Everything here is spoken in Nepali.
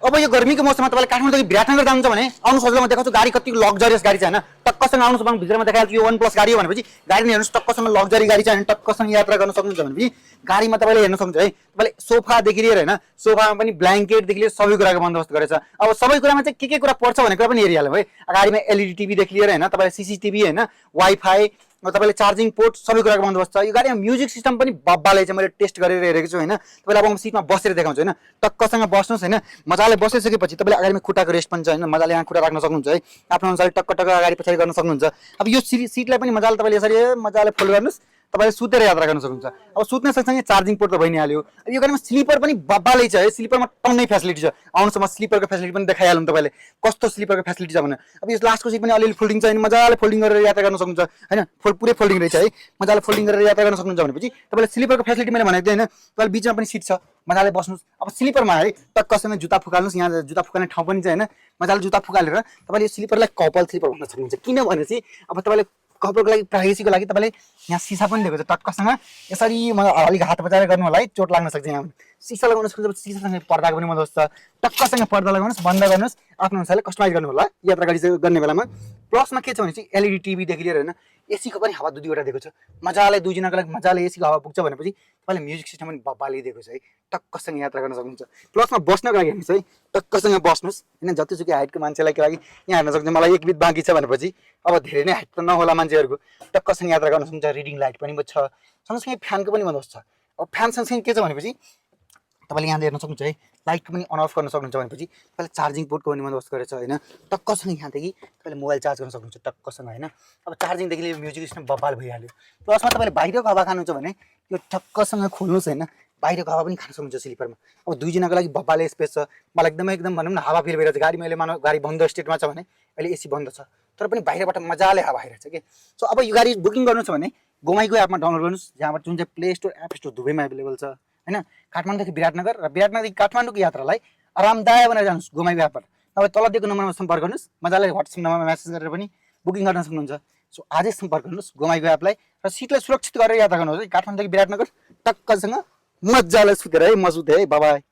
अब यो गर्मीको मौसममा तपाईँले काठमाडौँदेखि विराटनगर जानुहुन्छ भने आउनु सजिलो। म देखाउँछु गाडी कति लग्जरियस गाडी छ होइन। टक्कसँग आउनुहोस् भने भित्रमा देखाइहाल्छु यो 1+ गाडी हो भनेपछि गाडी नै हेर्नुहोस् टक्कसँग लग्जरी गाडी छ होइन। टक्कसँग यात्रा गर्न सक्नुहुन्छ भनेपछि गाडीमा तपाईँले हेर्न सक्नुहुन्छ है। तपाईँले सोफादेखि लिएर होइन सोफामा पनि ब्ल्याङ्केटदेखि लिएर सबै कुराको बन्दोबस्त गरेछ। अब सबै कुरामा चाहिँ के कुरा पर्छ भन्ने कुरा पनि हेरिहाल्यौँ है। गाडीमा एलइडी टिभीदेखि लिएर होइन तपाईँले सीसीटीभी होइन वाइफाई तपाईँले चार्जिङ पोर्ट सबै कुराको बन्दोबस्त छ। यो गाडीमा म्युजिक सिस्टम पनि बब्बाले चाहिँ मैले टेस्ट गरेर हेरेको छु होइन। तपाईँले अब सिटमा बसेर देखाउँछु होइन। टक्कसँग बस्नुहोस् होइन। मजाले बसिसकेपछि तपाईँले अगाडिमा खुट्टाको रेस्ट पनि छ होइन। मजाले यहाँ खुट्टा राख्न सक्नुहुन्छ है। आफ्नो अनुसार टक्क टक्क अगाडि पछाडि गर्न सक्नुहुन्छ। अब यो सिटलाई पनि मजाले तपाईँले यसरी मजाले फोल्ड गर्नुहोस्। तपाईँले सुतेर यात्रा गर्न सक्नुहुन्छ। अब सुत्ने सँगसँगै चार्जिङ पोर्ट त भइ नै हाल्यो। यो गाडीमा स्लिपर पनि बब्बाले छ है। स्लिपरमा टन्नै फेसिलिटी छ। आउनुहोस् म स्लिपरको फेसिलिटी पनि देखाइहालौँ तपाईँले कस्तो स्लिपरको फेसिलिटी छ भने। अब यो लास्टको सिट पनि अलिअलि फोल्डिङ छ होइन। मजाले फोल्डिङ गरेर यात्रा गर्न सक्नुहुन्छ होइन। पुरै फोल्डिङ रहेछ है। मजाले फोल्डिङ गरेर यात्रा गर्न सक्नुहुन्छ भनेपछि तपाईँले स्लिपरको फेसिलिटी मैले भनेको थिएँ होइन। तपाईँले बिचमा पनि सिट छ मजाले बस्नुहोस्। अब स्लिपरमा है टक्कसँग जुत्ता फुकाल्नुहोस्। यहाँ जुत्ता फुकाल्ने ठाउँ पनि छ होइन। मजाले जुत्ता फुकालेर तपाईँले यो स्लिपरलाई कपाल स्लिपर भन्न सक्नुहुन्छ। किनभने चाहिँ अब तपाईँले कपडको लागि प्राइभेसीको लागि तपाईँले यहाँ सिसा पनि दिएको छ। टक्कसँग यसरी अलिक हात बचाएर गर्नु होला है। चोट लाग्न सक्छ। यहाँ सिसा लगाउन सक्नुहुन्छ। सिसासँग पर्दाको पनि बन्दोबस्त छ। टक्कसँग पर्दा लगाउनुहोस् बन्द गर्नुहोस् आफ्नो अनुसारले कस्टमाइज गर्नु होला यात्रा गाडी गर्ने बेलामा। प्लसमा के छ भने चाहिँ एलइडी टिभीदेखि लिएर होइन एसीको पनि हावा 2-2वटा दिएको छ। मजाले दुईजनाको लागि मजाले एसीको हावा पुग्छ भनेपछि तपाईँले म्युजिक सिस्टम पनि बब्बाले दिएको छ है। टक्कसँग यात्रा गर्न सक्नुहुन्छ। प्लसमा बस्नको लागि हेर्नुहोस् है। टक्कसँग बस्नुहोस् होइन। जतिसुकै हाइटको मान्छेलाई के लागि यहाँ हेर्न सक्नुहुन्छ। मलाई 1 बिट बाँकी छ भनेपछि अब धेरै नै हाइट त नहोला मान्छेहरूको टक्कसँग यात्रा गर्न सक्नुहुन्छ। रिडिङ लाइट पनि छ। सँगसँगै फ्यानको पनि बन्दोबस्त छ। अब फ्यान सँगसँगै के छ भनेपछि तपाईँले यहाँ हेर्न सक्नुहुन्छ है। लाइटको पनि अन अफ गर्न सक्नुहुन्छ भनेपछि तपाईँले चार्जिङ पोर्टको पनि बन्दोबस्त गरेछ होइन। टक्कसँग यहाँदेखि तपाईँले मोबाइल चार्ज गर्न सक्नुहुन्छ टक्कसँग होइन। अब चार्जिङदेखि लिएर म्युजिक सिस्टम बब्बाल भइहाल्यो। प्लसमा तपाईँले बाहिरको हावा खानुहुन्छ भने यो टक्कसँग खोल्नुहोस् होइन। बाहिरको हावा पनि खान सक्नुहुन्छ स्लिपरमा। अब दुईजनाको लागि बब्बाले स्पेस छ। मलाई एकदम भनौँ न हावा फिल भइरहेको छ। गाडी मैले मानव गाडी बन्द स्टेटमा छ भने अहिले एसी बन्द छ तर पनि बाहिरबाट मजाले हावा आइरहेछ कि। सो अब यो गाडी बुकिङ गर्नु छ भने गोमाइको एपमा डाउनलोड गर्नुहोस्। जहाँबाट जुन चाहिँ प्ले स्टोर एप स्टोर दुवैमा एभाइलेबल छ होइन। काठमाडौँदेखि विराटनगर र विराटनगरदेखि काठमाडौँको यात्रालाई आरामदायक बनाएर जानुहोस् गोमाइको एपबाट। तपाईँ तल दिएको नम्बरमा सम्पर्क गर्नुहोस्। मजाले व्हाट्सएप नम्बरमा मेसेज गरेर पनि बुकिङ गर्न सक्नुहुन्छ। सो आजै सम्पर्क गर्नुहोस् गोमाइको एपलाई र सिटलाई सुरक्षित गरेर यात्रा गर्नुहोस् है। काठमाडौँदेखि विराटनगर टक्कसँग मजाले सुतेर है। म सुतेँ है। बाई।